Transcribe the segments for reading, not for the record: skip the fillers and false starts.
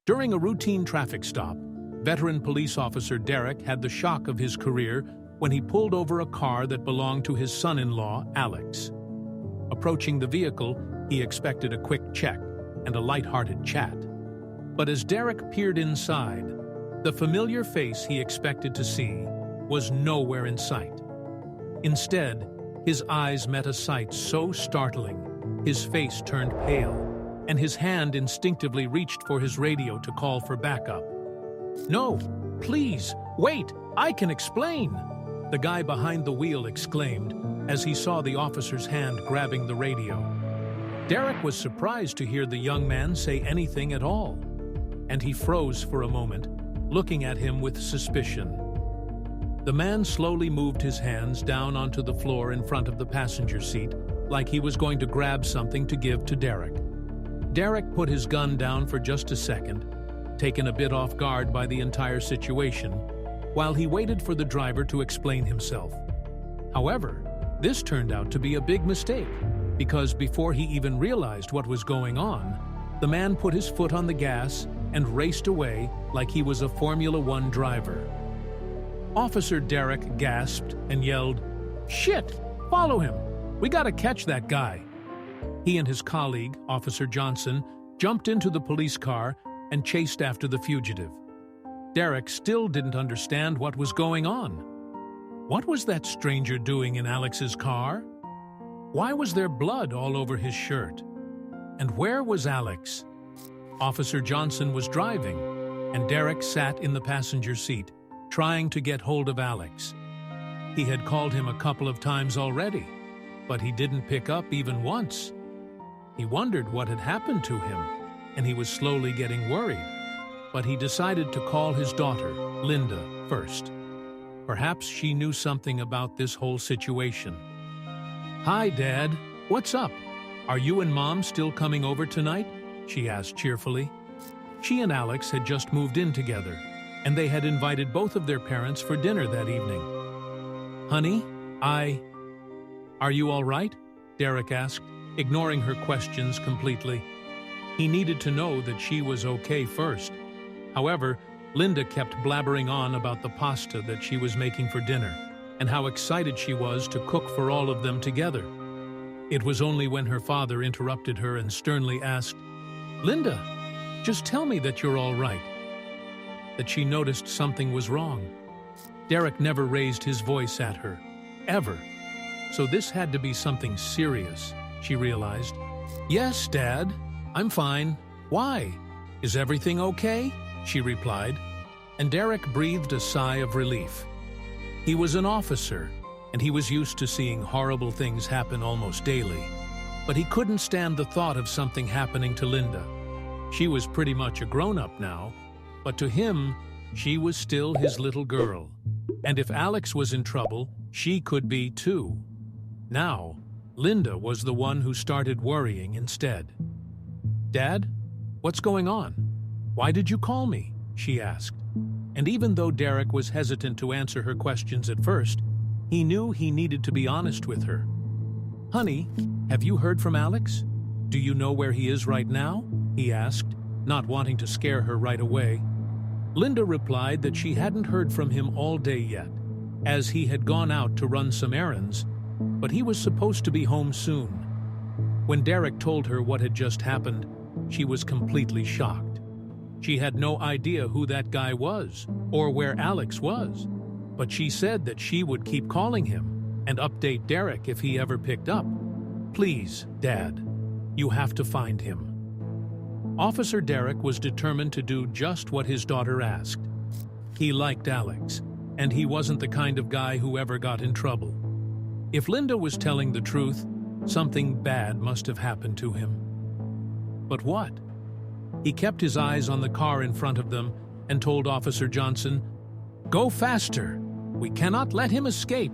During a routine traffic stop, veteran police officer Derek had the shock of his career when he pulled over a car that belonged to his son-in-law, Alex. Approaching the vehicle, he expected a quick check and a light-hearted chat. But as Derek peered inside, the familiar face he expected to see was nowhere in sight. Instead, his eyes met a sight so startling, his face turned pale, and his hand instinctively reached for his radio to call for backup. "No, please, wait, I can explain!" the guy behind the wheel exclaimed as he saw the officer's hand grabbing the radio. Derek was surprised to hear the young man say anything at all, and he froze for a moment, looking at him with suspicion. The man slowly moved his hands down onto the floor in front of the passenger seat, like he was going to grab something to give to Derek. Derek put his gun down for just a second, taken a bit off guard by the entire situation, while he waited for the driver to explain himself. However, this turned out to be a big mistake, because before he even realized what was going on, the man put his foot on the gas and raced away like he was a Formula One driver. Officer Derek gasped and yelled, "Shit! Follow him! We gotta catch that guy!" He and his colleague, Officer Johnson, jumped into the police car and chased after the fugitive. Derek still didn't understand what was going on. What was that stranger doing in Alex's car? Why was there blood all over his shirt? And where was Alex? Officer Johnson was driving, and Derek sat in the passenger seat, trying to get hold of Alex. He had called him a couple of times already, but he didn't pick up even once. He wondered what had happened to him, and he was slowly getting worried. But he decided to call his daughter, Linda, first. Perhaps she knew something about this whole situation. "Hi, Dad. What's up? Are you and Mom still coming over tonight?" she asked cheerfully. She and Alex had just moved in together, and they had invited both of their parents for dinner that evening. "Honey, Are you all right?" Derek asked, ignoring her questions completely. He needed to know that she was okay first. However, Linda kept blabbering on about the pasta that she was making for dinner, and how excited she was to cook for all of them together. It was only when her father interrupted her and sternly asked, "Linda, just tell me that you're all right," that she noticed something was wrong. Derek never raised his voice at her, ever. So this had to be something serious, she realized. "Yes, Dad, I'm fine. Why? Is everything okay?" she replied, and Derek breathed a sigh of relief. He was an officer, and he was used to seeing horrible things happen almost daily. But he couldn't stand the thought of something happening to Linda. She was pretty much a grown-up now, but to him, she was still his little girl. And if Alex was in trouble, she could be too. Now, Linda was the one who started worrying instead. "Dad, what's going on? Why did you call me?" she asked. And even though Derek was hesitant to answer her questions at first, he knew he needed to be honest with her. "Honey, have you heard from Alex? Do you know where he is right now?" he asked, not wanting to scare her right away. Linda replied that she hadn't heard from him all day yet, as he had gone out to run some errands, but he was supposed to be home soon. When Derek told her what had just happened, she was completely shocked. She had no idea who that guy was, or where Alex was, but she said that she would keep calling him and update Derek if he ever picked up. "Please, Dad, you have to find him." Officer Derek was determined to do just what his daughter asked. He liked Alex, and he wasn't the kind of guy who ever got in trouble. If Linda was telling the truth, something bad must have happened to him. But what? He kept his eyes on the car in front of them and told Officer Johnson, "Go faster! We cannot let him escape!"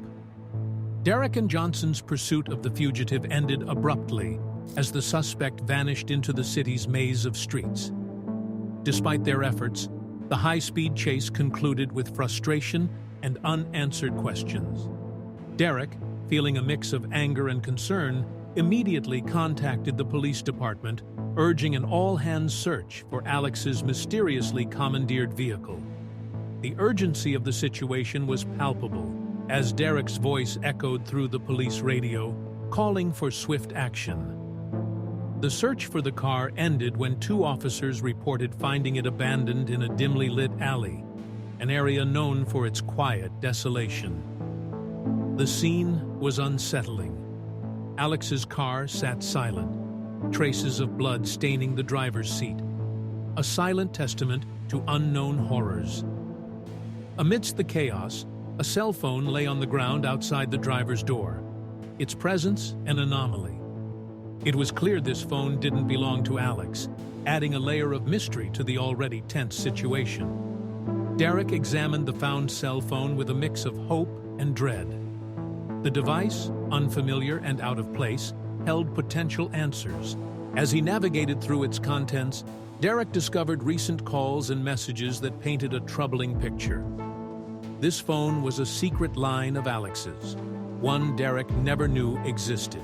Derek and Johnson's pursuit of the fugitive ended abruptly as the suspect vanished into the city's maze of streets. Despite their efforts, the high-speed chase concluded with frustration and unanswered questions. Derek, feeling a mix of anger and concern, immediately contacted the police department, urging an all-hands search for Alex's mysteriously commandeered vehicle. The urgency of the situation was palpable, as Derek's voice echoed through the police radio, calling for swift action. The search for the car ended when 2 officers reported finding it abandoned in a dimly lit alley, an area known for its quiet desolation. The scene was unsettling. Alex's car sat silent, traces of blood staining the driver's seat, a silent testament to unknown horrors. Amidst the chaos, a cell phone lay on the ground outside the driver's door, its presence an anomaly. It was clear this phone didn't belong to Alex, adding a layer of mystery to the already tense situation. Derek examined the found cell phone with a mix of hope and dread. The device, unfamiliar and out of place, held potential answers. As he navigated through its contents, Derek discovered recent calls and messages that painted a troubling picture. This phone was a secret line of Alex's, one Derek never knew existed.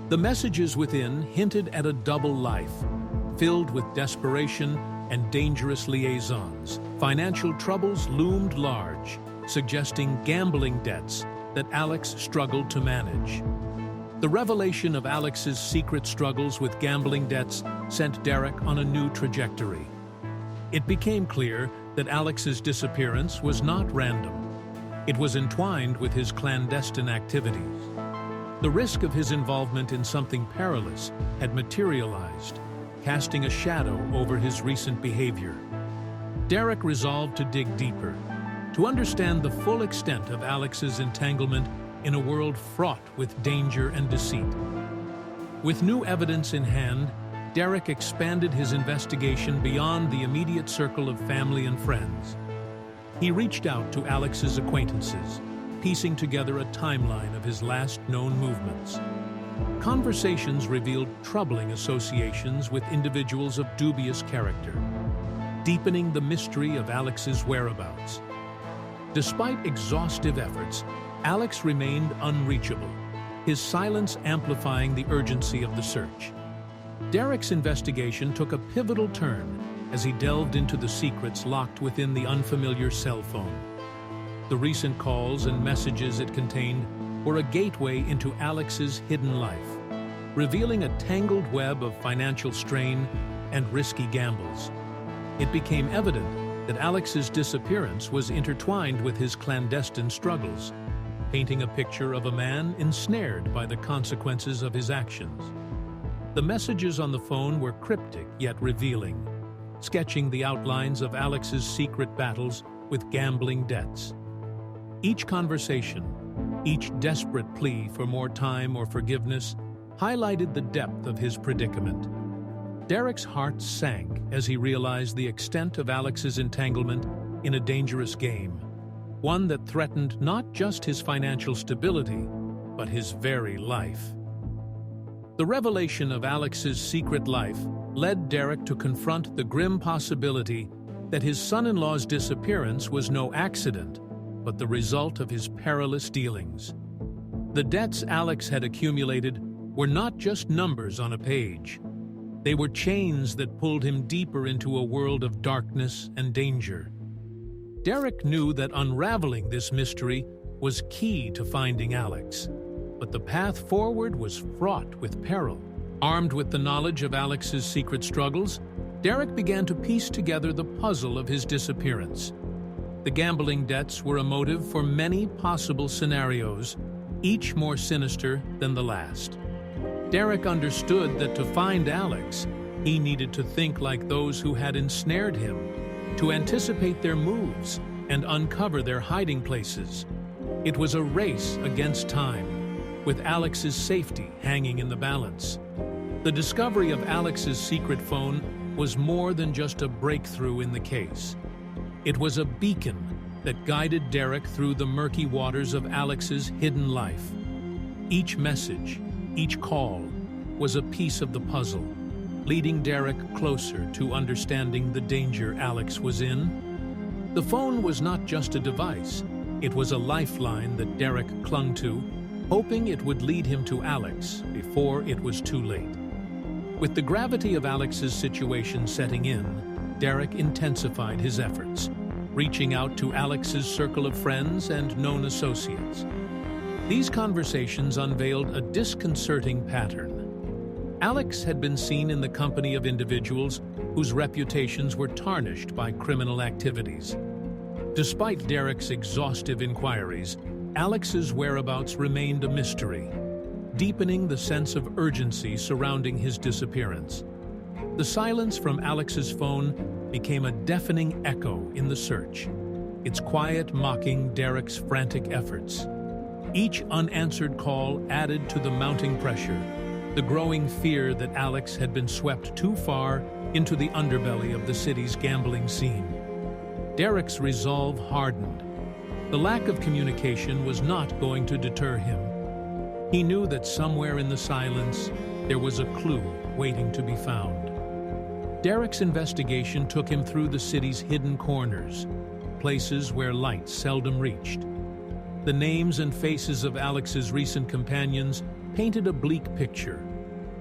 The messages within hinted at a double life, filled with desperation and dangerous liaisons. Financial troubles loomed large, suggesting gambling debts that Alex struggled to manage. The revelation of Alex's secret struggles with gambling debts sent Derek on a new trajectory. It became clear that Alex's disappearance was not random. It was entwined with his clandestine activities. The risk of his involvement in something perilous had materialized, casting a shadow over his recent behavior. Derek resolved to dig deeper, to understand the full extent of Alex's entanglement in a world fraught with danger and deceit. With new evidence in hand, Derek expanded his investigation beyond the immediate circle of family and friends. He reached out to Alex's acquaintances, piecing together a timeline of his last known movements. Conversations revealed troubling associations with individuals of dubious character, deepening the mystery of Alex's whereabouts. Despite exhaustive efforts, Alex remained unreachable, his silence amplifying the urgency of the search. Derek's investigation took a pivotal turn as he delved into the secrets locked within the unfamiliar cell phone. The recent calls and messages it contained were a gateway into Alex's hidden life, revealing a tangled web of financial strain and risky gambles. It became evident that Alex's disappearance was intertwined with his clandestine struggles, painting a picture of a man ensnared by the consequences of his actions. The messages on the phone were cryptic yet revealing, sketching the outlines of Alex's secret battles with gambling debts. Each conversation, each desperate plea for more time or forgiveness, highlighted the depth of his predicament. Derek's heart sank as he realized the extent of Alex's entanglement in a dangerous game, one that threatened not just his financial stability, but his very life. The revelation of Alex's secret life led Derek to confront the grim possibility that his son-in-law's disappearance was no accident, but the result of his perilous dealings. The debts Alex had accumulated were not just numbers on a page. They were chains that pulled him deeper into a world of darkness and danger. Derek knew that unraveling this mystery was key to finding Alex, but the path forward was fraught with peril. Armed with the knowledge of Alex's secret struggles, Derek began to piece together the puzzle of his disappearance. The gambling debts were a motive for many possible scenarios, each more sinister than the last. Derek understood that to find Alex, he needed to think like those who had ensnared him, to anticipate their moves and uncover their hiding places. It was a race against time, with Alex's safety hanging in the balance. The discovery of Alex's secret phone was more than just a breakthrough in the case. It was a beacon that guided Derek through the murky waters of Alex's hidden life. Each message, each call, was a piece of the puzzle, leading Derek closer to understanding the danger Alex was in. The phone was not just a device, it was a lifeline that Derek clung to, hoping it would lead him to Alex before it was too late. With the gravity of Alex's situation setting in, Derek intensified his efforts, reaching out to Alex's circle of friends and known associates. These conversations unveiled a disconcerting pattern. Alex had been seen in the company of individuals whose reputations were tarnished by criminal activities. Despite Derek's exhaustive inquiries, Alex's whereabouts remained a mystery, deepening the sense of urgency surrounding his disappearance. The silence from Alex's phone became a deafening echo in the search, its quiet mocking Derek's frantic efforts. Each unanswered call added to the mounting pressure, the growing fear that Alex had been swept too far into the underbelly of the city's gambling scene. Derek's resolve hardened. The lack of communication was not going to deter him. He knew that somewhere in the silence, there was a clue waiting to be found. Derek's investigation took him through the city's hidden corners, places where light seldom reached. The names and faces of Alex's recent companions painted a bleak picture,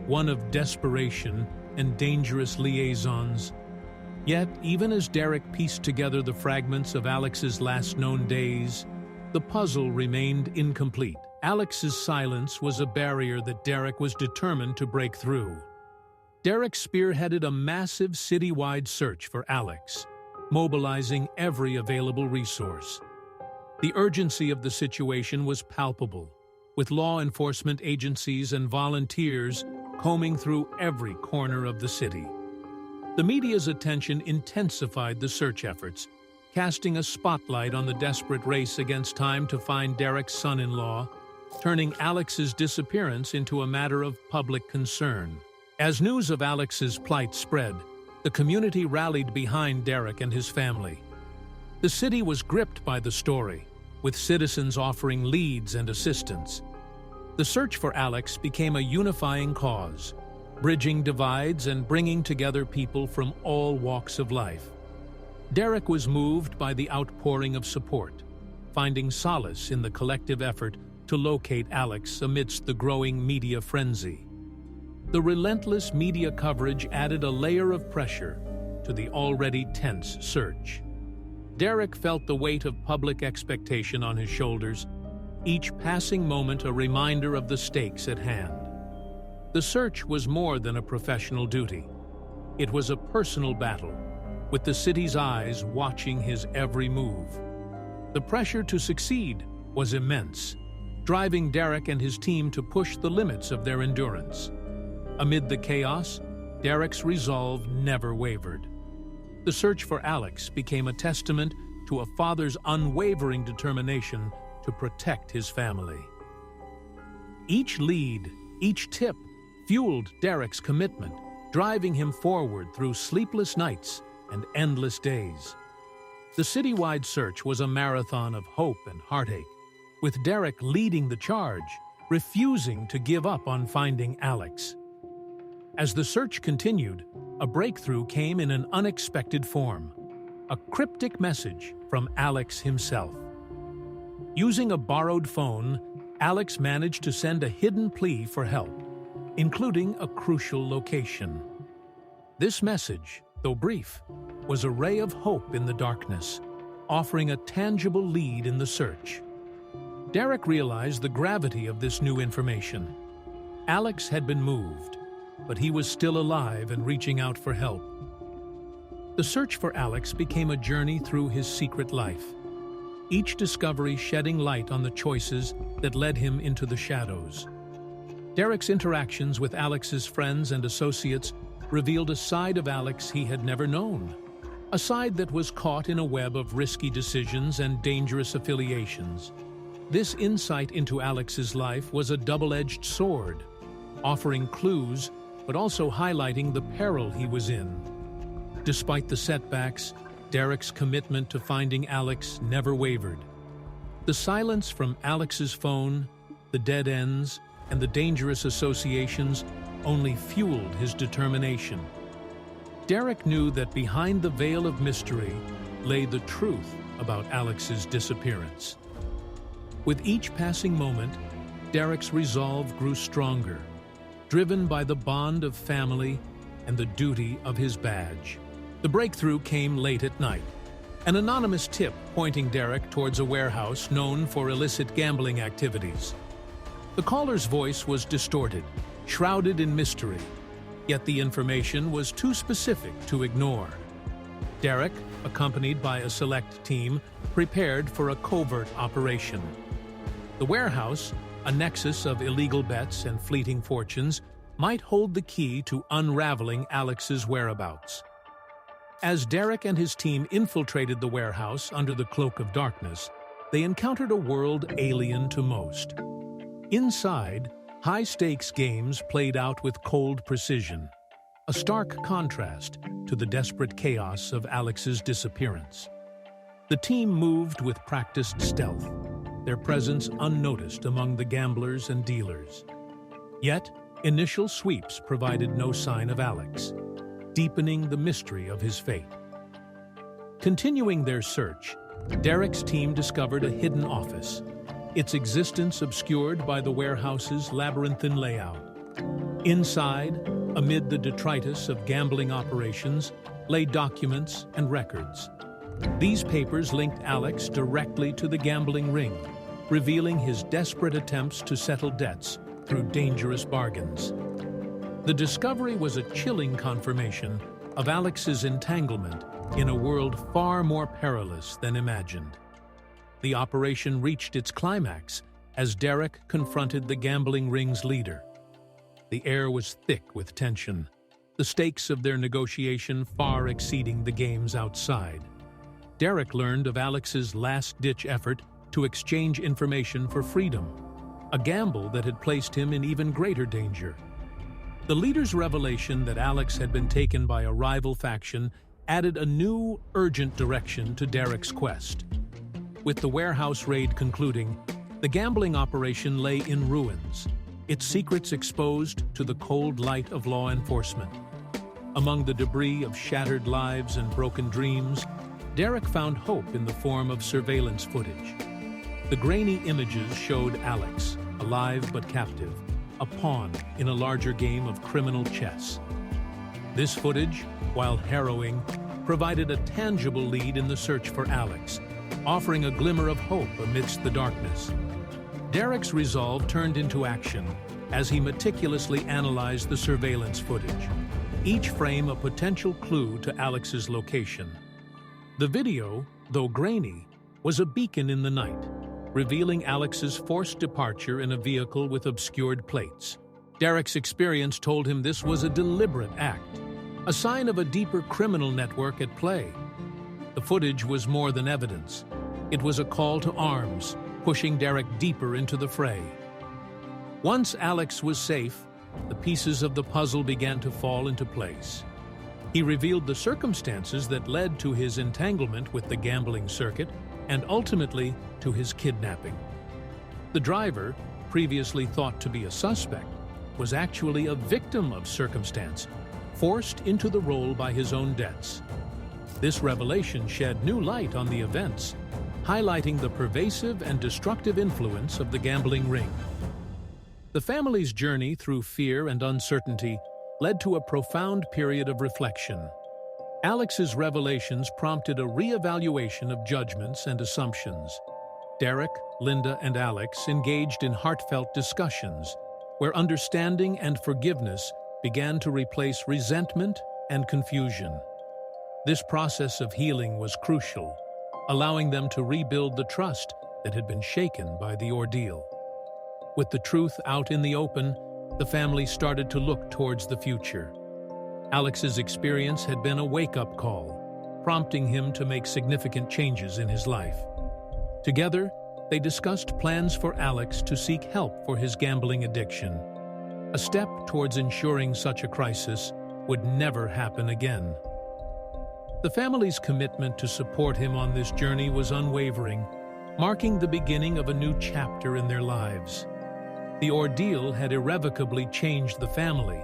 one of desperation and dangerous liaisons. Yet, even as Derek pieced together the fragments of Alex's last known days, the puzzle remained incomplete. Alex's silence was a barrier that Derek was determined to break through. Derek spearheaded a massive citywide search for Alex, mobilizing every available resource. The urgency of the situation was palpable, with law enforcement agencies and volunteers combing through every corner of the city. The media's attention intensified the search efforts, casting a spotlight on the desperate race against time to find Derek's son-in-law, turning Alex's disappearance into a matter of public concern. As news of Alex's plight spread, the community rallied behind Derek and his family. The city was gripped by the story, with citizens offering leads and assistance. The search for Alex became a unifying cause, bridging divides and bringing together people from all walks of life. Derek was moved by the outpouring of support, finding solace in the collective effort to locate Alex amidst the growing media frenzy. The relentless media coverage added a layer of pressure to the already tense search. Derek felt the weight of public expectation on his shoulders, each passing moment a reminder of the stakes at hand. The search was more than a professional duty. It was a personal battle, with the city's eyes watching his every move. The pressure to succeed was immense, driving Derek and his team to push the limits of their endurance. Amid the chaos, Derek's resolve never wavered. The search for Alex became a testament to a father's unwavering determination to protect his family. Each lead, each tip, fueled Derek's commitment, driving him forward through sleepless nights and endless days. The citywide search was a marathon of hope and heartache, with Derek leading the charge, refusing to give up on finding Alex. As the search continued, a breakthrough came in an unexpected form, a cryptic message from Alex himself. Using a borrowed phone, Alex managed to send a hidden plea for help, including a crucial location. This message, though brief, was a ray of hope in the darkness, offering a tangible lead in the search. Derek realized the gravity of this new information. Alex had been moved, but he was still alive and reaching out for help. The search for Alex became a journey through his secret life, each discovery shedding light on the choices that led him into the shadows. Derek's interactions with Alex's friends and associates revealed a side of Alex he had never known, a side that was caught in a web of risky decisions and dangerous affiliations. This insight into Alex's life was a double-edged sword, offering clues but also highlighting the peril he was in. Despite the setbacks, Derek's commitment to finding Alex never wavered. The silence from Alex's phone, the dead ends, and the dangerous associations only fueled his determination. Derek knew that behind the veil of mystery lay the truth about Alex's disappearance. With each passing moment, Derek's resolve grew stronger, driven by the bond of family and the duty of his badge. The breakthrough came late at night. An anonymous tip pointing Derek towards a warehouse known for illicit gambling activities. The caller's voice was distorted, shrouded in mystery, yet the information was too specific to ignore. Derek, accompanied by a select team, prepared for a covert operation. The warehouse, a nexus of illegal bets and fleeting fortunes, might hold the key to unraveling Alex's whereabouts. As Derek and his team infiltrated the warehouse under the cloak of darkness, they encountered a world alien to most. Inside, high-stakes games played out with cold precision, a stark contrast to the desperate chaos of Alex's disappearance. The team moved with practiced stealth, their presence unnoticed among the gamblers and dealers. Yet, initial sweeps provided no sign of Alex, deepening the mystery of his fate. Continuing their search, Derek's team discovered a hidden office, its existence obscured by the warehouse's labyrinthine layout. Inside, amid the detritus of gambling operations, lay documents and records. These papers linked Alex directly to the gambling ring, revealing his desperate attempts to settle debts through dangerous bargains. The discovery was a chilling confirmation of Alex's entanglement in a world far more perilous than imagined. The operation reached its climax as Derek confronted the gambling ring's leader. The air was thick with tension, the stakes of their negotiation far exceeding the games outside. Derek learned of Alex's last-ditch effort to exchange information for freedom, a gamble that had placed him in even greater danger. The leader's revelation that Alex had been taken by a rival faction added a new, urgent direction to Derek's quest. With the warehouse raid concluding, the gambling operation lay in ruins, its secrets exposed to the cold light of law enforcement. Among the debris of shattered lives and broken dreams, Derek found hope in the form of surveillance footage. The grainy images showed Alex, alive but captive, a pawn in a larger game of criminal chess. This footage, while harrowing, provided a tangible lead in the search for Alex, offering a glimmer of hope amidst the darkness. Derek's resolve turned into action as he meticulously analyzed the surveillance footage, each frame a potential clue to Alex's location. The video, though grainy, was a beacon in the night, revealing Alex's forced departure in a vehicle with obscured plates. Derek's experience told him this was a deliberate act, a sign of a deeper criminal network at play. The footage was more than evidence. It was a call to arms, pushing Derek deeper into the fray. Once Alex was safe, the pieces of the puzzle began to fall into place. He revealed the circumstances that led to his entanglement with the gambling circuit and ultimately to his kidnapping. The driver, previously thought to be a suspect, was actually a victim of circumstance, forced into the role by his own debts. This revelation shed new light on the events, highlighting the pervasive and destructive influence of the gambling ring. The family's journey through fear and uncertainty led to a profound period of reflection. Alex's revelations prompted a re-evaluation of judgments and assumptions. Derek, Linda, and Alex engaged in heartfelt discussions, where understanding and forgiveness began to replace resentment and confusion. This process of healing was crucial, allowing them to rebuild the trust that had been shaken by the ordeal. With the truth out in the open, the family started to look towards the future. Alex's experience had been a wake-up call, prompting him to make significant changes in his life. Together, they discussed plans for Alex to seek help for his gambling addiction, a step towards ensuring such a crisis would never happen again. The family's commitment to support him on this journey was unwavering, marking the beginning of a new chapter in their lives. The ordeal had irrevocably changed the family,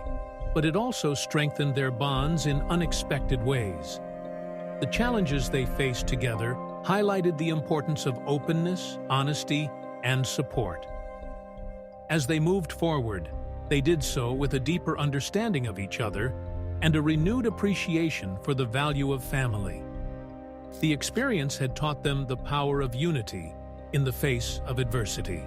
but it also strengthened their bonds in unexpected ways. The challenges they faced together highlighted the importance of openness, honesty, and support. As they moved forward, they did so with a deeper understanding of each other and a renewed appreciation for the value of family. The experience had taught them the power of unity in the face of adversity.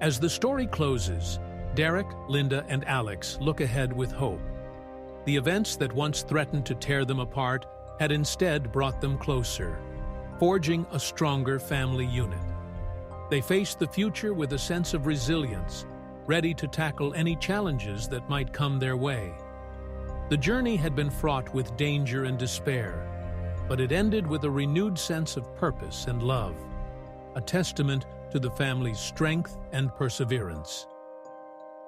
As the story closes, Derek, Linda, and Alex look ahead with hope. The events that once threatened to tear them apart had instead brought them closer, forging a stronger family unit. They face the future with a sense of resilience, ready to tackle any challenges that might come their way. The journey had been fraught with danger and despair, but it ended with a renewed sense of purpose and love, a testament to the family's strength and perseverance.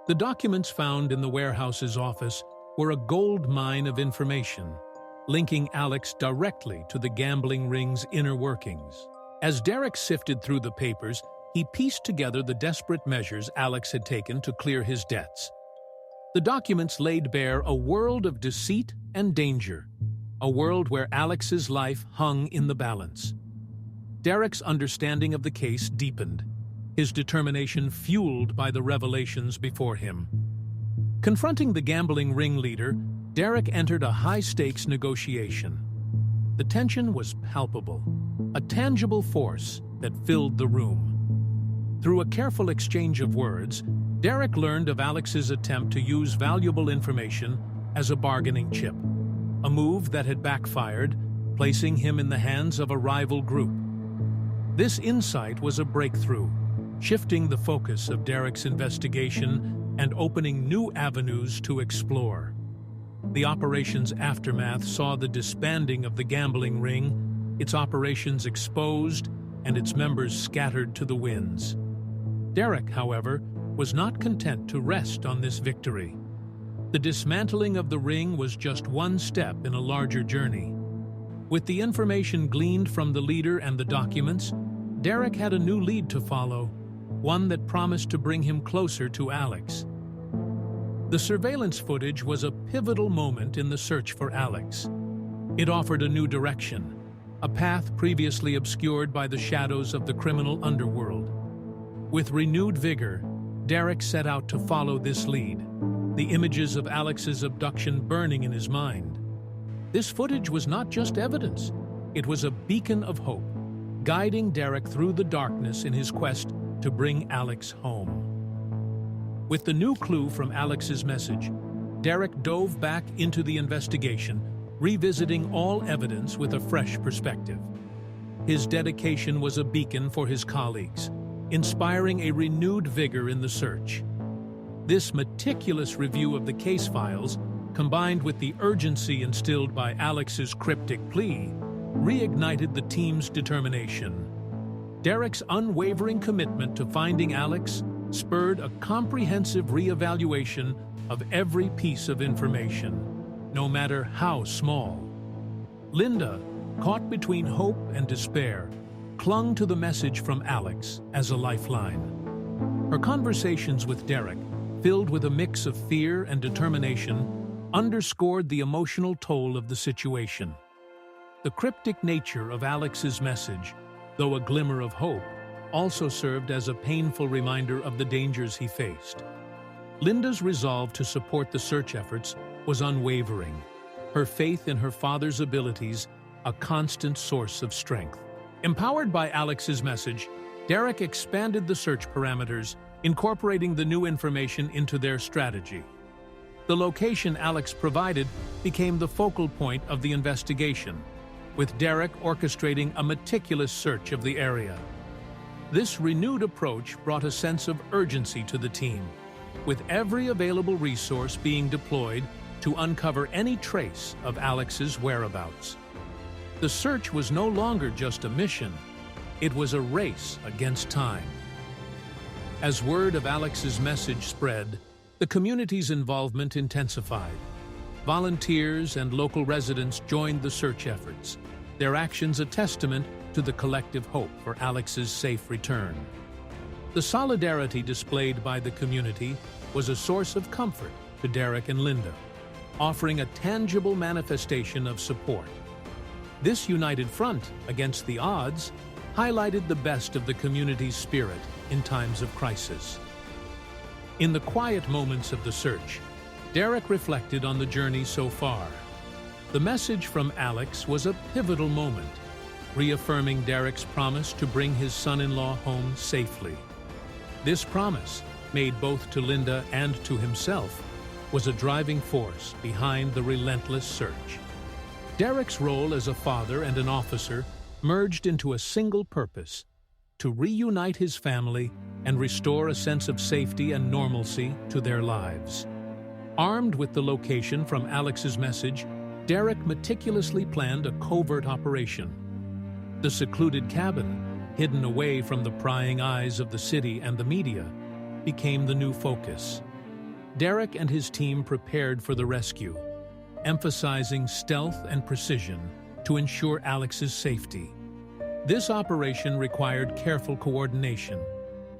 The documents found in the warehouse's office were a gold mine of information, linking Alex directly to the gambling ring's inner workings. As Derek sifted through the papers, he pieced together the desperate measures Alex had taken to clear his debts. The documents laid bare a world of deceit and danger, a world where Alex's life hung in the balance. Derek's understanding of the case deepened, his determination fueled by the revelations before him. Confronting the gambling ringleader, Derek entered a high-stakes negotiation. The tension was palpable, a tangible force that filled the room. Through a careful exchange of words, Derek learned of Alex's attempt to use valuable information as a bargaining chip, a move that had backfired, placing him in the hands of a rival group. This insight was a breakthrough, shifting the focus of Derek's investigation and opening new avenues to explore. The operation's aftermath saw the disbanding of the gambling ring, its operations exposed, and its members scattered to the winds. Derek, however, was not content to rest on this victory. The dismantling of the ring was just one step in a larger journey. With the information gleaned from the leader and the documents, Derek had a new lead to follow, one that promised to bring him closer to Alex. The surveillance footage was a pivotal moment in the search for Alex. It offered a new direction, a path previously obscured by the shadows of the criminal underworld. With renewed vigor, Derek set out to follow this lead, the images of Alex's abduction burning in his mind. This footage was not just evidence, it was a beacon of hope, guiding Derek through the darkness in his quest to bring Alex home. With the new clue from Alex's message, Derek dove back into the investigation, revisiting all evidence with a fresh perspective. His dedication was a beacon for his colleagues, inspiring a renewed vigor in the search. This meticulous review of the case files, combined with the urgency instilled by Alex's cryptic plea, reignited the team's determination. Derek's unwavering commitment to finding Alex spurred a comprehensive reevaluation of every piece of information, no matter how small. Linda, caught between hope and despair, clung to the message from Alex as a lifeline. Her conversations with Derek, filled with a mix of fear and determination, underscored the emotional toll of the situation. The cryptic nature of Alex's message, though a glimmer of hope, also served as a painful reminder of the dangers he faced. Linda's resolve to support the search efforts was unwavering, her faith in her father's abilities a constant source of strength. Empowered by Alex's message, Derek expanded the search parameters, incorporating the new information into their strategy. The location Alex provided became the focal point of the investigation, with Derek orchestrating a meticulous search of the area. This renewed approach brought a sense of urgency to the team, with every available resource being deployed to uncover any trace of Alex's whereabouts. The search was no longer just a mission, it was a race against time. As word of Alex's message spread, the community's involvement intensified. Volunteers and local residents joined the search efforts, their actions a testament to the collective hope for Alex's safe return. The solidarity displayed by the community was a source of comfort to Derek and Linda, offering a tangible manifestation of support. This united front against the odds highlighted the best of the community's spirit in times of crisis. In the quiet moments of the search, Derek reflected on the journey so far. The message from Alex was a pivotal moment, reaffirming Derek's promise to bring his son-in-law home safely. This promise, made both to Linda and to himself, was a driving force behind the relentless search. Derek's role as a father and an officer merged into a single purpose: to reunite his family and restore a sense of safety and normalcy to their lives. Armed with the location from Alex's message, Derek meticulously planned a covert operation. The secluded cabin, hidden away from the prying eyes of the city and the media, became the new focus. Derek and his team prepared for the rescue, emphasizing stealth and precision to ensure Alex's safety. This operation required careful coordination,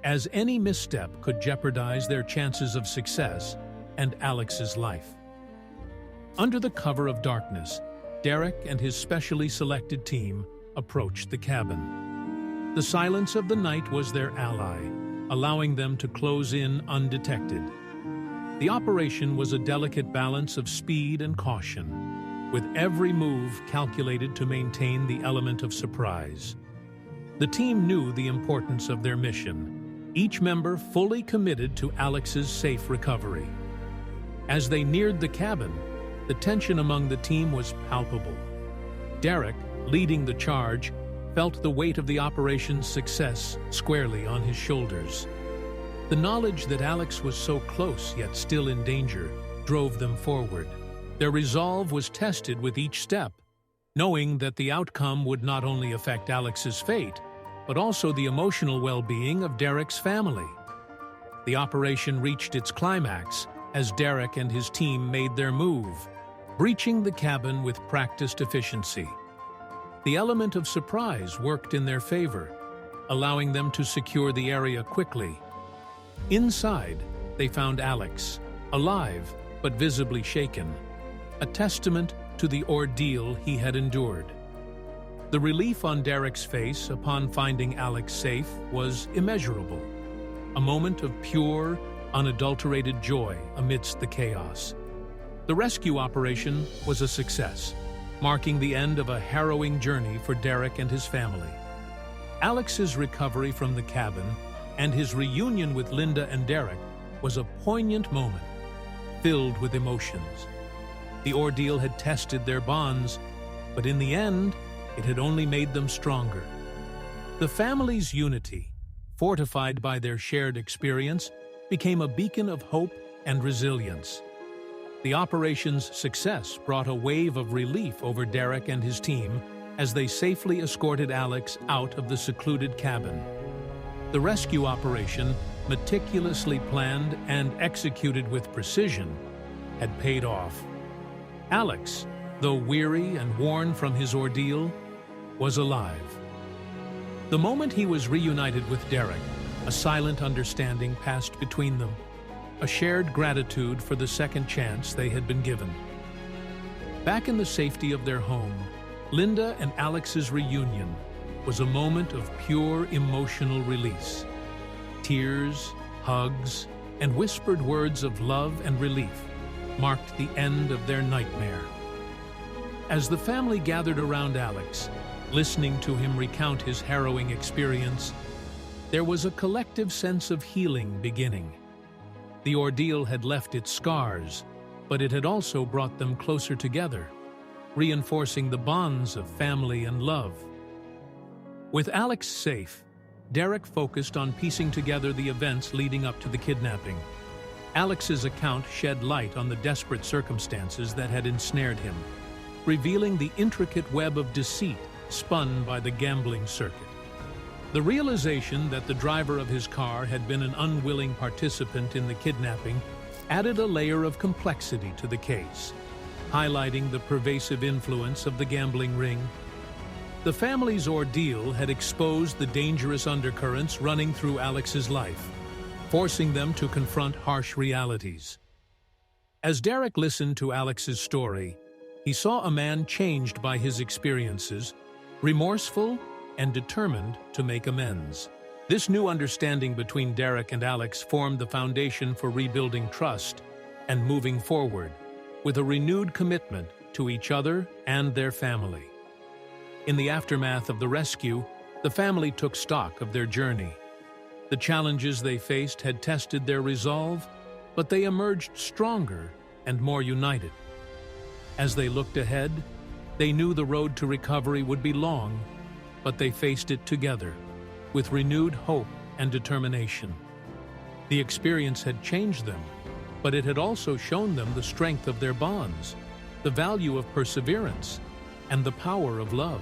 as any misstep could jeopardize their chances of success and Alex's life. Under the cover of darkness, Derek and his specially selected team approached the cabin. The silence of the night was their ally, allowing them to close in undetected. The operation was a delicate balance of speed and caution, with every move calculated to maintain the element of surprise. The team knew the importance of their mission, each member fully committed to Alex's safe recovery. As they neared the cabin, the tension among the team was palpable. Derek, leading the charge, felt the weight of the operation's success squarely on his shoulders. The knowledge that Alex was so close yet still in danger drove them forward. Their resolve was tested with each step, knowing that the outcome would not only affect Alex's fate, but also the emotional well-being of Derek's family. The operation reached its climax as Derek and his team made their move, breaching the cabin with practiced efficiency. The element of surprise worked in their favor, allowing them to secure the area quickly. Inside, they found Alex, alive but visibly shaken, a testament to the ordeal he had endured. The relief on Derek's face upon finding Alex safe was immeasurable, a moment of pure, unadulterated joy amidst the chaos. The rescue operation was a success, marking the end of a harrowing journey for Derek and his family. Alex's recovery from the cabin and his reunion with Linda and Derek was a poignant moment, filled with emotions. The ordeal had tested their bonds, but in the end, it had only made them stronger. The family's unity, fortified by their shared experience, became a beacon of hope and resilience. The operation's success brought a wave of relief over Derek and his team as they safely escorted Alex out of the secluded cabin. The rescue operation, meticulously planned and executed with precision, had paid off. Alex, though weary and worn from his ordeal, was alive. The moment he was reunited with Derek, a silent understanding passed between them, a shared gratitude for the second chance they had been given. Back in the safety of their home, Linda and Alex's reunion was a moment of pure emotional release. Tears, hugs, and whispered words of love and relief marked the end of their nightmare. As the family gathered around Alex, listening to him recount his harrowing experience, there was a collective sense of healing beginning. The ordeal had left its scars, but it had also brought them closer together, reinforcing the bonds of family and love. With Alex safe, Derek focused on piecing together the events leading up to the kidnapping. Alex's account shed light on the desperate circumstances that had ensnared him, revealing the intricate web of deceit spun by the gambling circuit. The realization that the driver of his car had been an unwilling participant in the kidnapping added a layer of complexity to the case, highlighting the pervasive influence of the gambling ring. The family's ordeal had exposed the dangerous undercurrents running through Alex's life, forcing them to confront harsh realities. As Derek listened to Alex's story, he saw a man changed by his experiences, remorseful and determined to make amends. This new understanding between Derek and Alex formed the foundation for rebuilding trust and moving forward, with a renewed commitment to each other and their family. In the aftermath of the rescue, the family took stock of their journey. The challenges they faced had tested their resolve, but they emerged stronger and more united. As they looked ahead, they knew the road to recovery would be long, but they faced it together, with renewed hope and determination. The experience had changed them, but it had also shown them the strength of their bonds, the value of perseverance, and the power of love.